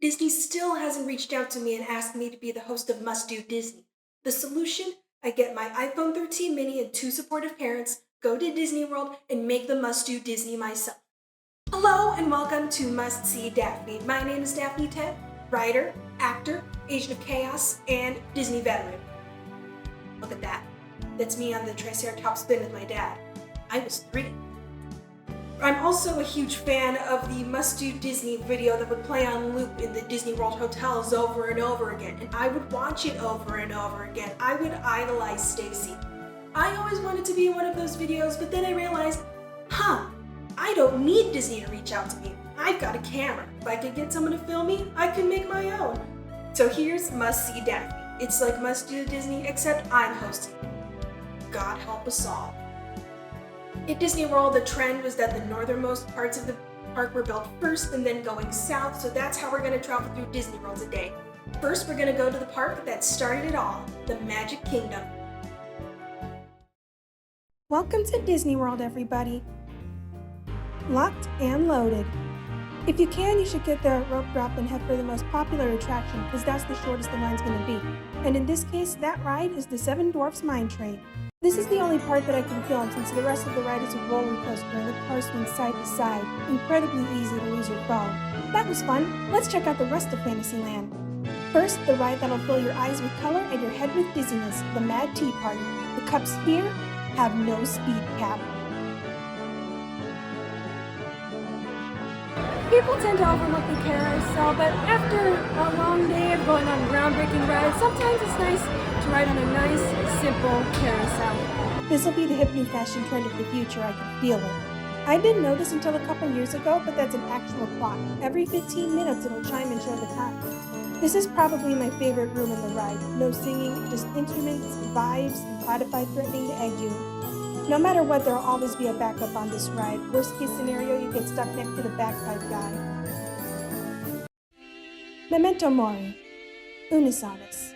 Disney still hasn't reached out to me and asked me to be the host of Must Do Disney. The solution? I get my iPhone 13 mini and 2 supportive parents, go to Disney World, and make the Must Do Disney myself. Hello and welcome to Must See Daphne. My name is Daphne Ted, writer, actor, agent of chaos, and Disney veteran. Look at that. That's me on the Triceratops spin with my dad. I was 3. I'm also a huge fan of the Must Do Disney video that would play on loop in the Disney World hotels over and over again, and I would watch it over and over again. I would idolize Stacy. I always wanted to be in one of those videos, but then I realized, I don't need Disney to reach out to me. I've got a camera. If I could get someone to film me, I could make my own. So here's Must See Daphne. It's like Must Do Disney, except I'm hosting. God help us all. At Disney World, the trend was that the northernmost parts of the park were built first and then going south, so that's how we're going to travel through Disney World today. First, we're going to go to the park that started it all, the Magic Kingdom. Welcome to Disney World, everybody. Locked and loaded. If you can, you should get the rope drop and head for the most popular attraction, because that's the shortest the line's going to be. And in this case, that ride is the Seven Dwarfs Mine Train. This is the only part that I can film, since the rest of the ride is a roller coaster and the car swings side to side. Incredibly easy to lose your phone. That was fun. Let's check out the rest of Fantasyland. First, the ride that'll fill your eyes with color and your head with dizziness, the Mad Tea Party. The cups here have no speed cap. People tend to overlook the carousel, but after a long day of going on groundbreaking rides, sometimes it's nice to ride on a nice, simple carousel. This'll be the hip new fashion trend of the future, I can feel it. I didn't know this until a couple years ago, but that's an actual clock. Every 15 minutes it'll chime and show the time. This is probably my favorite room in the ride. No singing, just instruments, vibes, and platypi threatening to egg you. No matter what, there'll always be a backup on this ride. Worst case scenario, you get stuck next to the bagpipe guy. Memento Mori. Unisatis.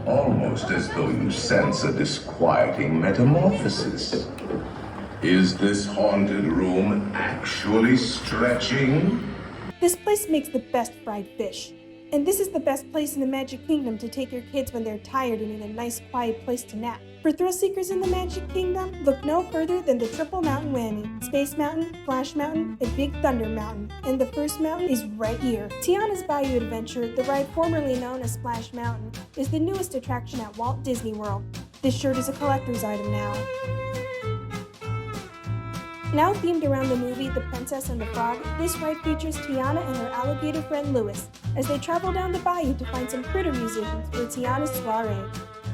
Almost as though you sense a disquieting metamorphosis. Is this haunted room actually stretching? This place makes the best fried fish. And this is the best place in the Magic Kingdom to take your kids when they're tired and need a nice quiet place to nap. For thrill seekers in the Magic Kingdom, look no further than the Triple Mountain Whammy. Space Mountain, Flash Mountain, and Big Thunder Mountain. And the first mountain is right here. Tiana's Bayou Adventure, the ride formerly known as Splash Mountain, is the newest attraction at Walt Disney World. This shirt is a collector's item now. Now themed around the movie The Princess and the Frog, this ride features Tiana and her alligator friend Louis as they travel down the bayou to find some critter musicians for Tiana's soiree.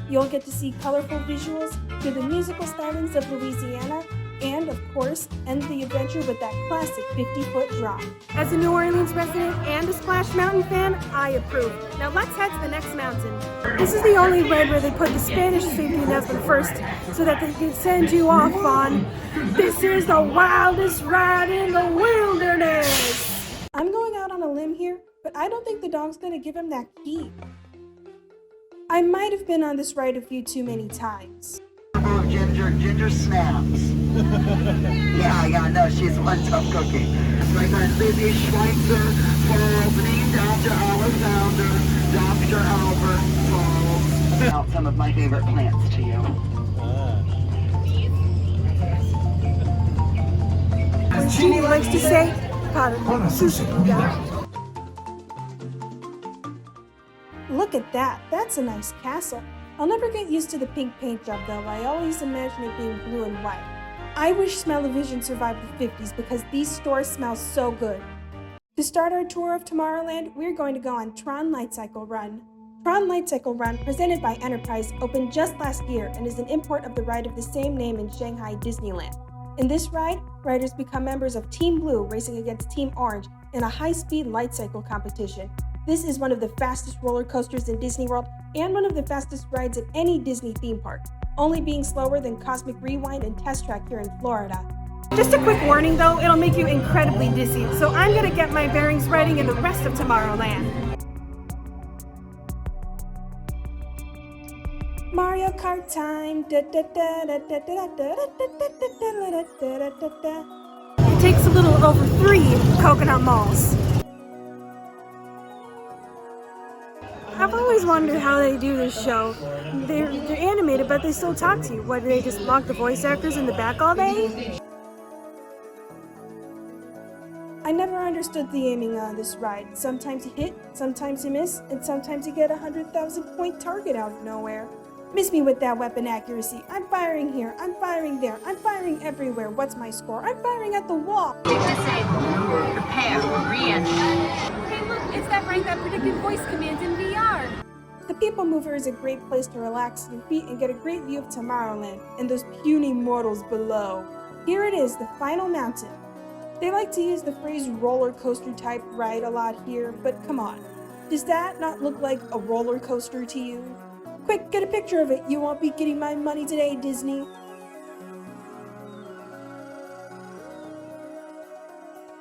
You'll get to see colorful visuals, hear the musical stylings of Louisiana, and, of course, end the adventure with that classic 50-foot drop. As a New Orleans resident and a Splash Mountain fan, I approve. Now let's head to the next mountain. This is the only ride where they put the Spanish safety announcement first so that they can send you off on, "This is the wildest ride in the wilderness." I'm going out on a limb here, but I don't think the dog's gonna give him that key. I might have been on this ride a few too many times. Ginger snaps. yeah, no, she's one tough cookie. Like that Lizzie Schweitzer falls, named after our founder, Dr. Albert Falls. Out some of my favorite plants to you. As Jeannie likes to say, look at that, that's a nice castle. I'll never get used to the pink paint job though, I always imagine it being blue and white. I wish Smell-O-Vision survived the 50s because these stores smell so good. To start our tour of Tomorrowland, we're going to go on Tron Light Cycle Run. Tron Light Cycle Run, presented by Enterprise, opened just last year and is an import of the ride of the same name in Shanghai Disneyland. In this ride, riders become members of Team Blue racing against Team Orange in a high-speed light cycle competition. This is one of the fastest roller coasters in Disney World and one of the fastest rides at any Disney theme park, only being slower than Cosmic Rewind and Test Track here in Florida. Just a quick warning though, it'll make you incredibly dizzy, so I'm gonna get my bearings riding in the rest of Tomorrowland. Mario Kart time! It takes a little over 3 coconut malls. I've always wondered how they do this show. They're animated, but they still talk to you. What, do they just lock the voice actors in the back all day? I never understood the aiming on this ride. Sometimes you hit, sometimes you miss, and sometimes you get a 100,000 point target out of nowhere. Miss me with that weapon accuracy. I'm firing here, I'm firing there, I'm firing everywhere. What's my score? I'm firing at the wall. Disable. Prepare for re-entry. Hey look, it's that right that predicted voice commands in VR. The People Mover is a great place to relax your feet and get a great view of Tomorrowland and those puny mortals below. Here it is, the final mountain. They like to use the phrase roller coaster type ride a lot here, but come on. Does that not look like a roller coaster to you? Quick, get a picture of it. You won't be getting my money today, Disney.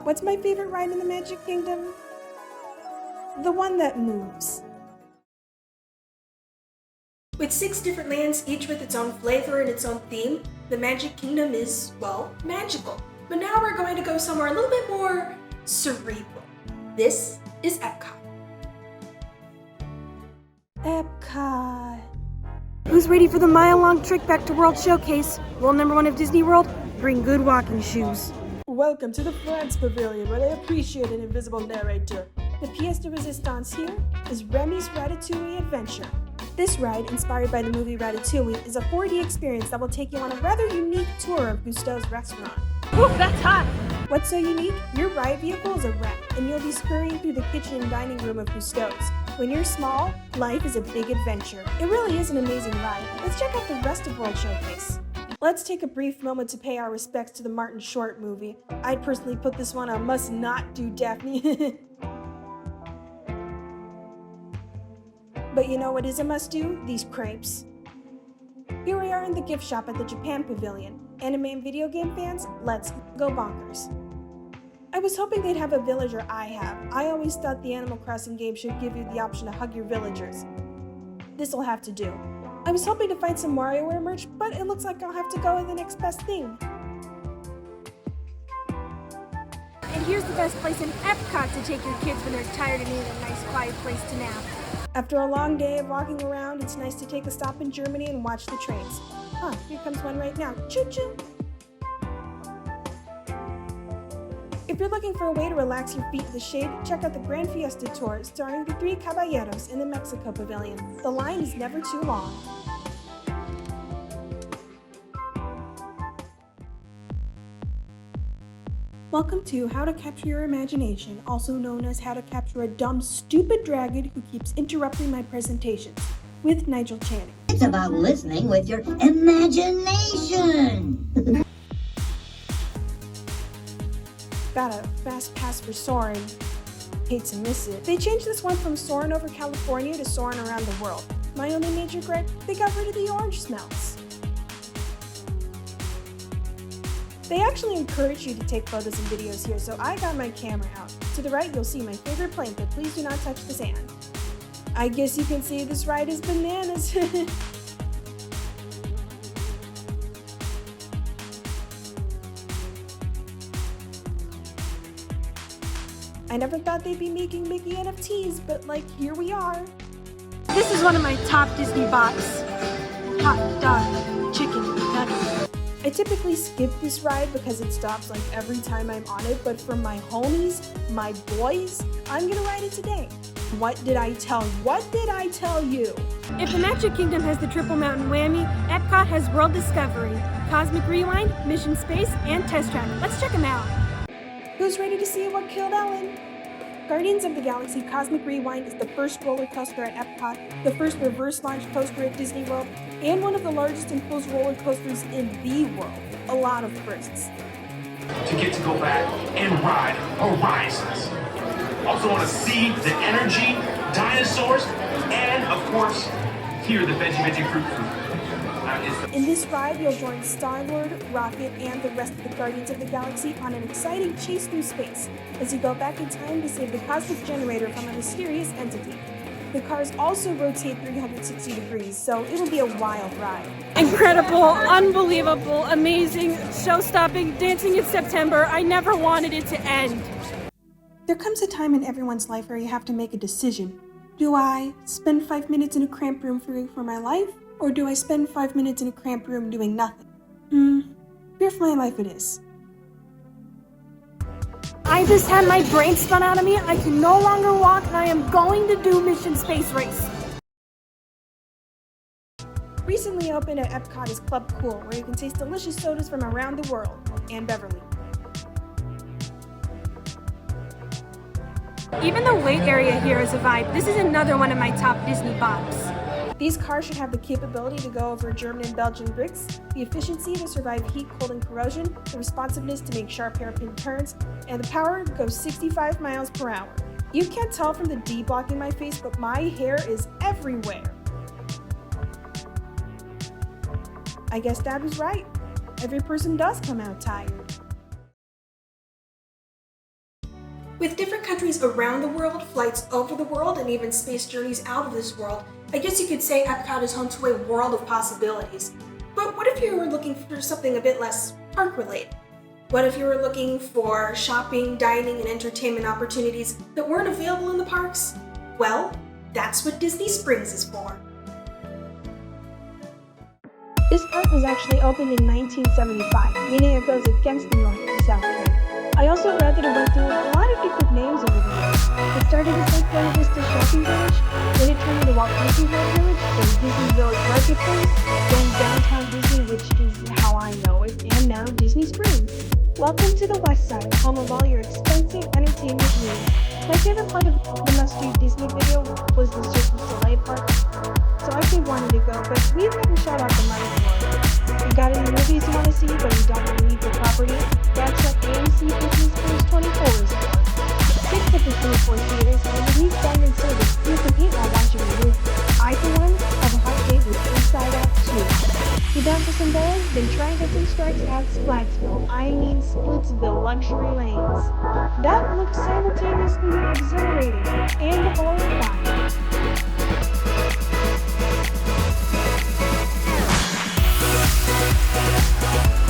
What's my favorite ride in the Magic Kingdom? The one that moves. With 6 different lands, each with its own flavor and its own theme, the Magic Kingdom is, well, magical. But now we're going to go somewhere a little bit more cerebral. This is Epcot. Epcot. Who's ready for the mile-long trek back to World Showcase? Rule number 1 of Disney World, bring good walking shoes. Welcome to the France Pavilion, where they appreciate an invisible narrator. The pièce de résistance here is Remy's Ratatouille Adventure. This ride, inspired by the movie Ratatouille, is a 4D experience that will take you on a rather unique tour of Cousteau's restaurant. Ooh, that's hot! What's so unique? Your ride vehicle is a wreck, and you'll be scurrying through the kitchen and dining room of Cousteau's. When you're small, life is a big adventure. It really is an amazing ride. Let's check out the rest of World Showcase. Let's take a brief moment to pay our respects to the Martin Short movie. I'd personally put this one on Must Not Do Daphne. But you know what is a must-do? These crepes. Here we are in the gift shop at the Japan Pavilion. Anime and video game fans, let's go bonkers. I was hoping they'd have a villager I have. I always thought the Animal Crossing game should give you the option to hug your villagers. This'll have to do. I was hoping to find some WarioWare merch, but it looks like I'll have to go with the next best thing. And here's the best place in Epcot to take your kids when they're tired and need a nice quiet place to nap. After a long day of walking around, it's nice to take a stop in Germany and watch the trains. Huh, here comes one right now. Choo-choo! If you're looking for a way to relax your feet in the shade, check out the Grand Fiesta Tour starring the 3 Caballeros in the Mexico Pavilion. The line is never too long. Welcome to How to Capture Your Imagination, also known as How to Capture a Dumb, Stupid Dragon Who Keeps Interrupting My Presentations, with Nigel Channing. It's about listening with your imagination. Got a fast pass for Soarin'. Hate to miss it. They changed this one from Soarin' over California to Soarin' around the world. My only major gripe, they got rid of the orange smells. They actually encourage you to take photos and videos here, so I got my camera out. To the right, you'll see my favorite plane, but please do not touch the sand. I guess you can see this ride is bananas. I never thought they'd be making Mickey NFTs, but here we are. This is one of my top Disney bops. Hot dog, chicken nugget. I typically skip this ride because it stops every time I'm on it, but for my homies, my boys, I'm gonna ride it today. What did I tell you? What did I tell you? If the Magic Kingdom has the Triple Mountain Whammy, Epcot has World Discovery, Cosmic Rewind, Mission Space, and Test Track. Let's check them out. Who's ready to see what killed Ellen? Guardians of the Galaxy Cosmic Rewind is the first roller coaster at Epcot, the first reverse launch coaster at Disney World, and one of the largest enclosed roller coasters in the world. A lot of firsts. To get to go back and ride Horizons. Also want to see the energy, dinosaurs, and of course, hear the veggie fruit. In this ride, you'll join Star-Lord, Rocket, and the rest of the Guardians of the Galaxy on an exciting chase through space as you go back in time to save the cosmic generator from a mysterious entity. The cars also rotate 360 degrees, so it'll be a wild ride. Incredible, unbelievable, amazing, show-stopping, dancing in September. I never wanted it to end. There comes a time in everyone's life where you have to make a decision. Do I spend 5 minutes in a cramped room fearing for my life, or do I spend 5 minutes in a cramped room doing nothing? Fear for my life it is. I just had my brain spun out of me. I can no longer walk, and I am going to do Mission Space Race. Recently opened at Epcot is Club Cool, where you can taste delicious sodas from around the world, and Beverly. Even the wait area here is a vibe. This is another one of my top Disney bops. These cars should have the capability to go over German and Belgian bricks, the efficiency to survive heat, cold, and corrosion, the responsiveness to make sharp hairpin turns, and the power to go 65 miles per hour. You can't tell from the D blocking my face, but my hair is everywhere. I guess Dad was right. Every person does come out tired. With different countries around the world, flights over the world, and even space journeys out of this world, I guess you could say Epcot is home to a world of possibilities. But what if you were looking for something a bit less park-related? What if you were looking for shopping, dining, and entertainment opportunities that weren't available in the parks? Well, that's what Disney Springs is for. This park was actually opened in 1975, meaning it goes against the north and south trend. I also read that it went through a lot of different names over the years. It started as Lake Buena Vista Shopping Village, then it turned into Walt Disney World Village, then Disney Village Marketplace, then Downtown Disney, which is how I know it, and now Disney Springs. Welcome to the West Side, home of all your expensive entertainment needs. My favorite part of the Must See Disney video was the Cirque du Soleil part, so I actually wanted to go, but we haven't shot out the money for it. You got any movies you want to see, but you don't want to leave the property? That's what AMC Disney Springs 24 is for. 6 of the 24 theaters have a unique dining service you can eat while watching a movie. I, for one, have a hot date with Inside Out 2. You down for some bowls? Then try and get some strikes at Splatsville, Splitsville luxury lanes. That looks simultaneously exhilarating and horrifying.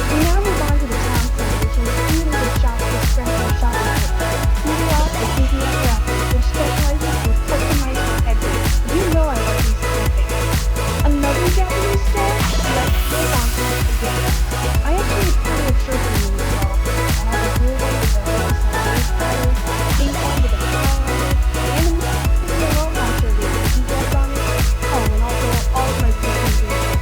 We now move on to the town center, which is a theater with shops with French shopping tips. Meanwhile, at Disney Interactive, which specializes in customized headbands. You know I love these headbands. Another Japanese store? Let's go on to it again. I actually have plenty of shirts in you as well. I have a blue one with a little Chinese color, a pink one with a flower on it, and a yellow poncho with a keyboard on it. Oh, and also all of my Disney shirts.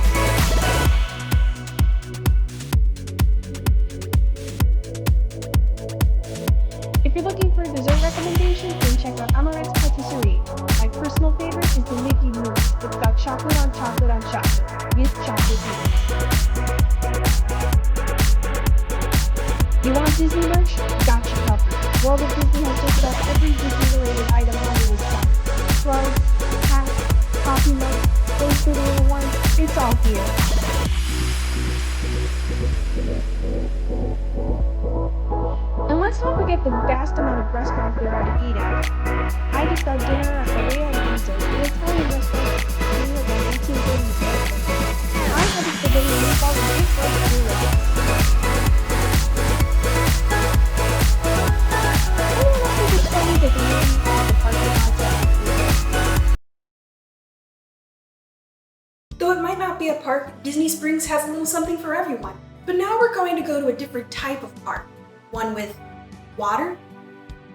If you're looking for a dessert recommendation, then check out Rhetts Patisserie. My personal favorite is the Mickey Mousse. It's got chocolate on chocolate on chocolate with chocolate mousse. You want Disney merch? Got you covered. World of Disney has just about every Disney-related item under the sun. Clothes, hats, coffee mugs, those for the little ones, it's all here. And let's not forget the vast amount of restaurants there are to eat at. I just got dinner at the Real Pizza, an Italian restaurant in the 1930s. I had a spaghetti and meatballs and big bread for Rhetts. Anyone else think it's funny that the movie had the parking lots at Though it might not be a park, Disney Springs has a little something for everyone. But now we're going to go to a different type of park. One with water.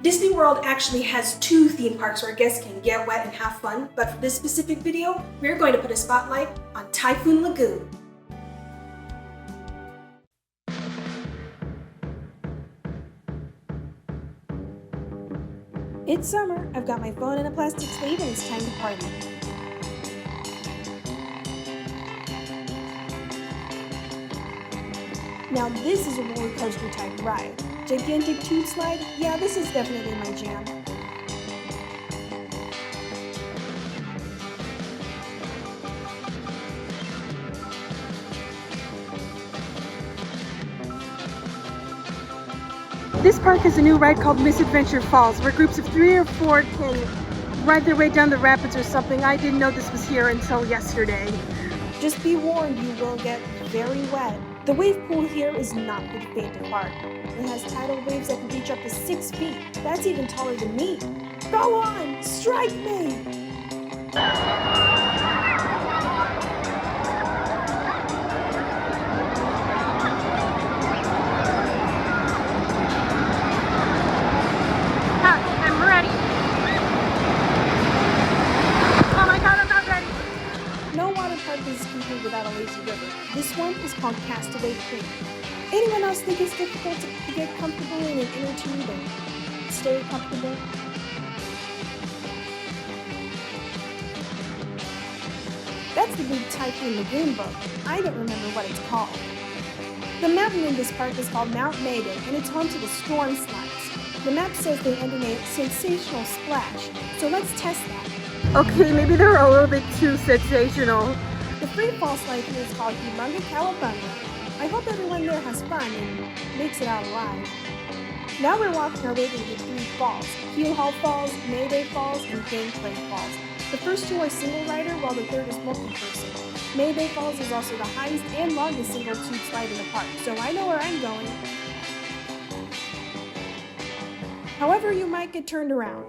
Disney World actually has 2 theme parks where guests can get wet and have fun, but for this specific video, we're going to put a spotlight on Typhoon Lagoon. It's summer, I've got my phone in a plastic sleeve, and it's time to party. Now this is a roller coaster type ride. Gigantic tube slide? Yeah, this is definitely my jam. This park has a new ride called Misadventure Falls, where groups of 3 or 4 can ride their way down the rapids or something. I didn't know this was here until yesterday. Just be warned, you will get very wet. The wave pool here is not for the faint of heart. It has tidal waves that can reach up to 6 feet. That's even taller than me. Go on, strike me! I'm ready. Oh my god, I'm not ready. No water park is complete without a lazy river. This one is called Castaway Creek. Anyone else think it's difficult to get comfortable in an inner tube and stay comfortable? That's the big Typhoon Lagoon boat. I don't remember what it's called. The mountain in this park is called Mount Mayday, and it's home to the storm slides. The map says they end in a sensational splash, so let's test that. Okay, maybe they're a little bit too sensational. The free fall slide here is called Humunga Cowabunga. I hope everyone there has fun and makes it out alive. Now we're walking our way to the 3 falls: Keel Hall Falls, Mayday Falls, and Gangplank Falls. The first 2 are single rider, while the third is multi-person. Mayday Falls is also the highest and longest single tube slide in the park, so I know where I'm going. However, you might get turned around.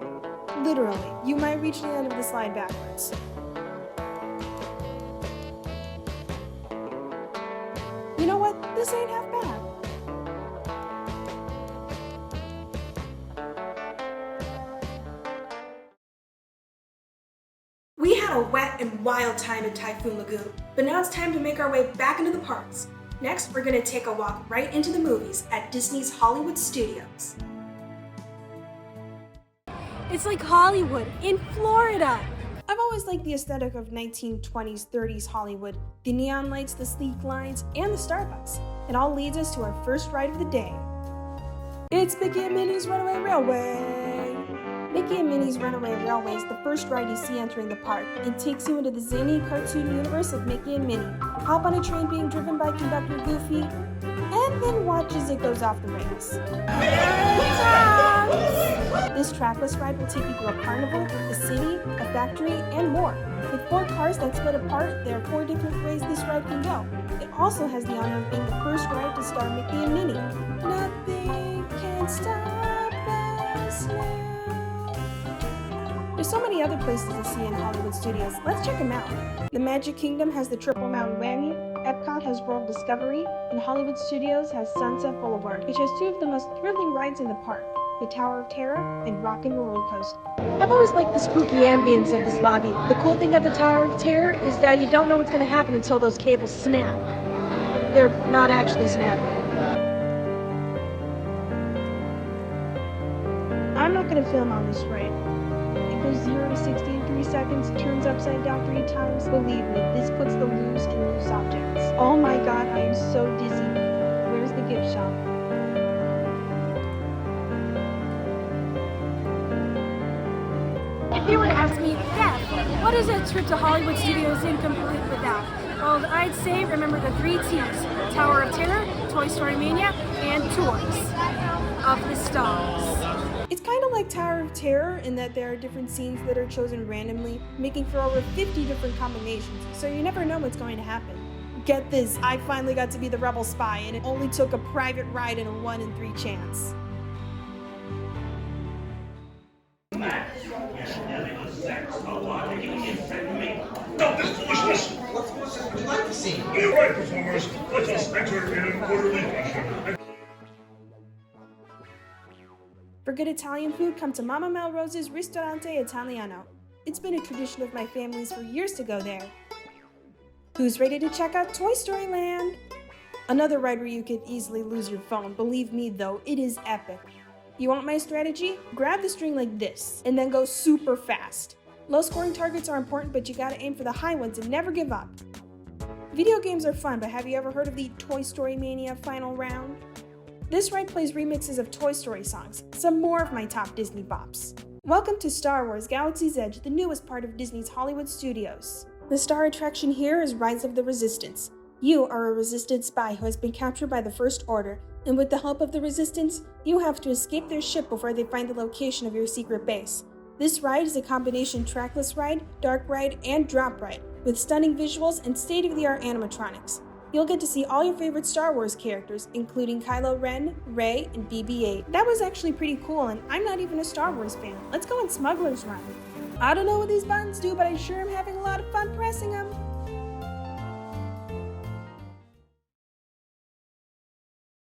Literally, you might reach the end of the slide backwards. You know what? This ain't half bad. We had a wet and wild time at Typhoon Lagoon, but now it's time to make our way back into the parks. Next, we're going to take a walk right into the movies at Disney's Hollywood Studios. It's like Hollywood in Florida. I've always liked the aesthetic of 1920s, 30s Hollywood, the neon lights, the sleek lines, and the Starbucks. It all leads us to our first ride of the day. It's Mickey and Minnie's Runaway Railway. Mickey and Minnie's Runaway Railway is the first ride you see entering the park. It takes you into the zany cartoon universe of Mickey and Minnie. Hop on a train being driven by conductor Goofy, and then watch as it goes off the rails. This trackless ride will take you to a carnival, a city, a factory, and more. With 4 cars that split apart, there are 4 different ways this ride can go. It also has the honor of being the first ride to star Mickey and Minnie. Nothing can stop us now. There's so many other places to see in Hollywood Studios. Let's check them out. The Magic Kingdom has the Triple Mountain Whammy, Epcot has World Discovery, and Hollywood Studios has Sunset Boulevard, which has 2 of the most thrilling rides in the park, the Tower of Terror and Rockin' Roller Coaster. I've always liked the spooky ambience of this lobby. The cool thing at the Tower of Terror is that you don't know what's going to happen until those cables snap. They're not actually snapping. I'm not going to film on this ride. It goes 0 to 60 in 3 seconds, turns upside down 3 times. Believe me, this puts the loose in loose objects. Oh my god, I am so dizzy. Where's the gift shop? If you were to ask me, Dad, what is a trip to Hollywood Studios incomplete without? Well, I'd say remember the 3 T's: Tower of Terror, Toy Story Mania, and Tours of the Stars. It's kind of like Tower of Terror in that there are different scenes that are chosen randomly, making for over 50 different combinations, so you never know what's going to happen. Get this, I finally got to be the rebel spy, and it only took a private ride and a 1 in 3 chance. Stop this foolishness! What would you like to see? All right, performers, let us enter in an orderly fashion. For good Italian food, come to Mama Melrose's Ristorante Italiano. It's been a tradition of my family's for years to go there. Who's ready to check out Toy Story Land? Another ride where you could easily lose your phone. Believe me though, it is epic. You want my strategy? Grab the string like this, and then go super fast. Low scoring targets are important, but you gotta aim for the high ones and never give up. Video games are fun, but have you ever heard of the Toy Story Mania Final Round? This ride plays remixes of Toy Story songs, some more of my top Disney bops. Welcome to Star Wars Galaxy's Edge, the newest part of Disney's Hollywood Studios. The star attraction here is Rise of the Resistance. You are a Resistance spy who has been captured by the First Order, and with the help of the Resistance, you have to escape their ship before they find the location of your secret base. This ride is a combination trackless ride, dark ride, and drop ride, with stunning visuals and state-of-the-art animatronics. You'll get to see all your favorite Star Wars characters, including Kylo Ren, Rey, and BB-8. That was actually pretty cool, and I'm not even a Star Wars fan. Let's go on Smuggler's Run. I don't know what these buttons do, but I sure am having a lot of fun pressing them.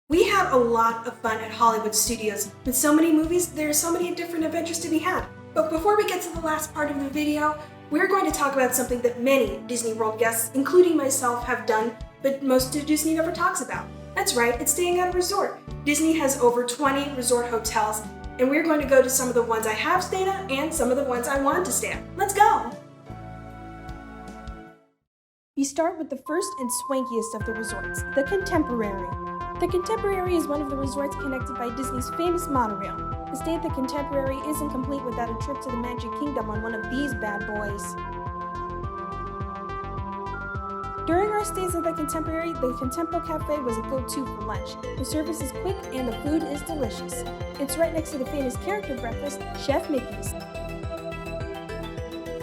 We had a lot of fun at Hollywood Studios. With so many movies, there are so many different adventures to be had. But before we get to the last part of the video, we're going to talk about something that many Disney World guests, including myself, have done, but most of Disney never talks about. That's right, it's staying at a resort. Disney has over 20 resort hotels, and we're going to go to some of the ones I have stayed at and some of the ones I want to stay at. Let's go! We start with the first and swankiest of the resorts, the Contemporary. The Contemporary is one of the resorts connected by Disney's famous monorail. The stay at the Contemporary isn't complete without a trip to the Magic Kingdom on one of these bad boys. During our stays at the Contemporary, the Contempo Cafe was a go-to for lunch. The service is quick and the food is delicious. It's right next to the famous character breakfast, Chef Mickey's.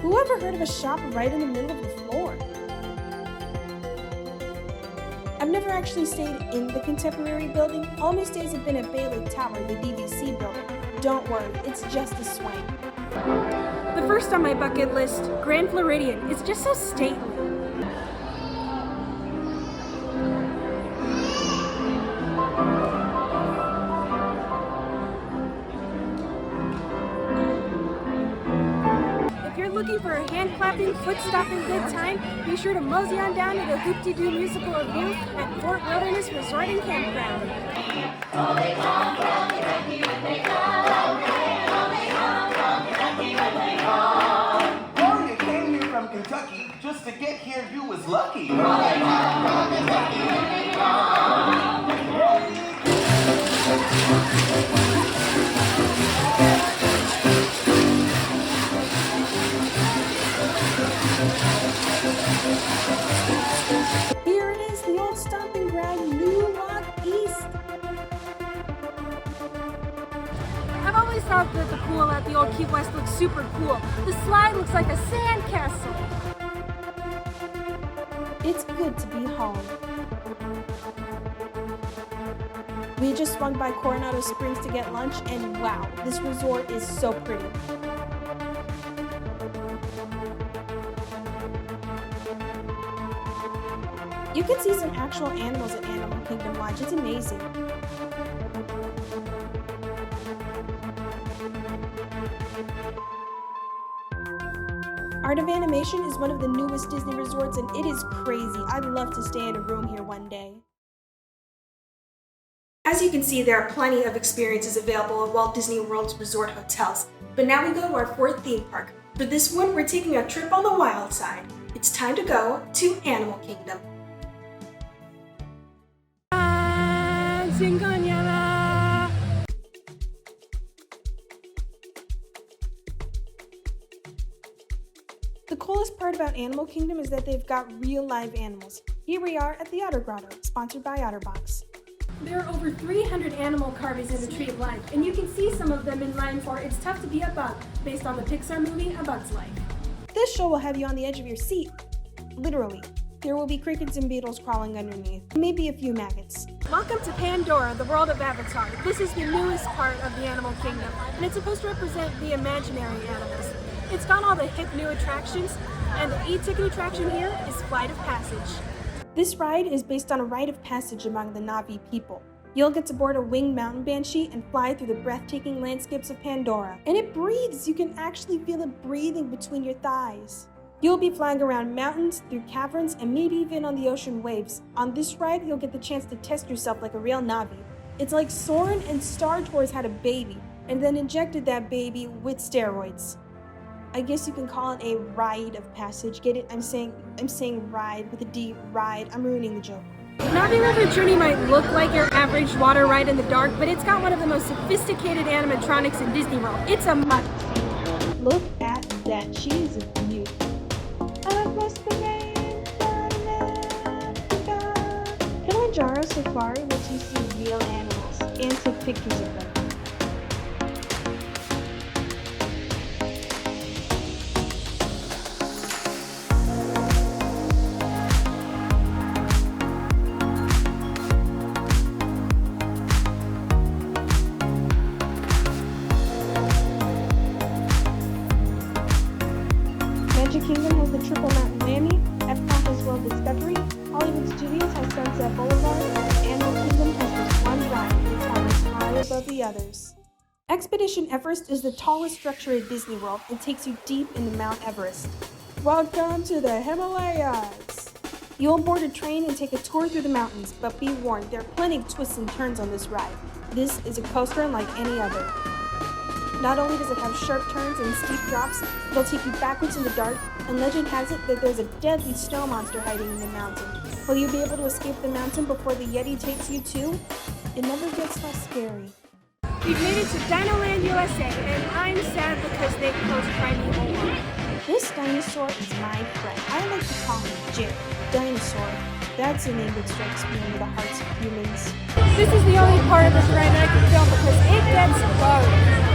Who ever heard of a shop right in the middle of the floor? I've never actually stayed in the Contemporary building. All my stays have been at Bay Lake Tower, the DVC building. Don't worry, it's just a swing. The first on my bucket list, Grand Floridian. It's just so stately. Looking for a hand-clapping, foot-stopping good time, be sure to mosey on down to the Hoop-de-Doo Musical Review at Fort Wilderness Resort and Campground. Or you came here from Kentucky just to get here, you was lucky. Here it is, the old stomping ground, New Lock East. I've always thought that the pool at the old Key West looks super cool. The slide looks like a sandcastle. It's good to be home. We just swung by Coronado Springs to get lunch, and wow, this resort is so pretty. You can see some actual animals at Animal Kingdom Lodge. It's amazing. Art of Animation is one of the newest Disney resorts, and it is crazy. I'd love to stay in a room here one day. As you can see, there are plenty of experiences available at Walt Disney World's resort hotels. But now we go to our fourth theme park. For this one, we're taking a trip on the wild side. It's time to go to Animal Kingdom. The coolest part about Animal Kingdom is that they've got real live animals. Here we are at the Otter Grotto, sponsored by OtterBox. There are over 300 animal carvings in the Tree of Life, and you can see some of them in line for It's Tough to Be a Bug, based on the Pixar movie A Bug's Life. This show will have you on the edge of your seat. Literally. There will be crickets and beetles crawling underneath, maybe a few maggots. Welcome to Pandora, the world of Avatar. This is the newest part of the Animal Kingdom, and it's supposed to represent the imaginary animals. It's got all the hip new attractions, and the e-ticket attraction here is Flight of Passage. This ride is based on a rite of passage among the Na'vi people. You'll get to board a winged mountain banshee and fly through the breathtaking landscapes of Pandora. And it breathes! You can actually feel it breathing between your thighs. You'll be flying around mountains, through caverns, and maybe even on the ocean waves. On this ride, you'll get the chance to test yourself like a real Na'vi. It's like Soarin' and Star Tours had a baby, and then injected that baby with steroids. I guess you can call it a rite of passage. Get it? I'm saying ride with a D, ride. I'm ruining the joke. Na'vi River Journey might look like your average water ride in the dark, but it's got one of the most sophisticated animatronics in Disney World. It's a must. Look at that. She is a beauty. Across the rainbow, Kilimanjaro Safari lets you see real animals and take pictures of them. Triple Mountain Miami, Epcot has World Discovery, Hollywood Studios has Sunset Boulevard, and Animal Kingdom has just one ride that towers high above the others. Expedition Everest is the tallest structure at Disney World and takes you deep into Mount Everest. Welcome to the Himalayas! You'll board a train and take a tour through the mountains, but be warned, there are plenty of twists and turns on this ride. This is a coaster unlike any other. Not only does it have sharp turns and steep drops, it'll take you backwards in the dark, and legend has it that there's a deadly snow monster hiding in the mountain. Will you be able to escape the mountain before the Yeti takes you too? It never gets less scary. We've made it to Dinoland USA, and I'm sad because they closed Primeval World. This dinosaur is my friend. I like to call him Jerry. Dinosaur. That's a name that strikes me into the hearts of humans. This is the only part of this ride that I can film because it gets boring.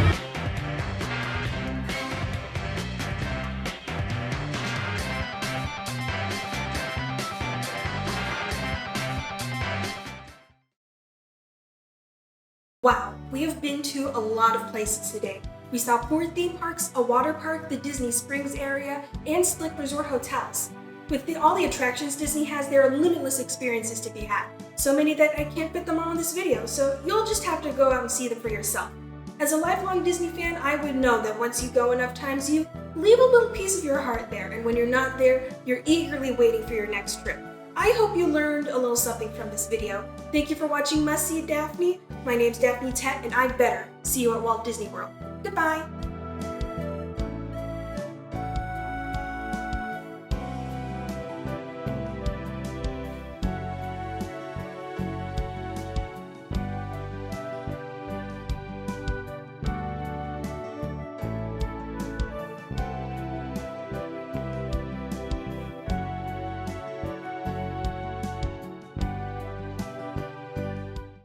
Wow, we have been to a lot of places today. We saw 4 theme parks, a water park, the Disney Springs area, and Slick Resort hotels. With all the attractions Disney has, there are limitless experiences to be had. So many that I can't fit them all in this video, so you'll just have to go out and see them for yourself. As a lifelong Disney fan, I would know that once you go enough times, you leave a little piece of your heart there, and when you're not there, you're eagerly waiting for your next trip. I hope you learned a little something from this video. Thank you for watching Must See Daphne. My name's Daphne Tet, and I better see you at Walt Disney World. Goodbye!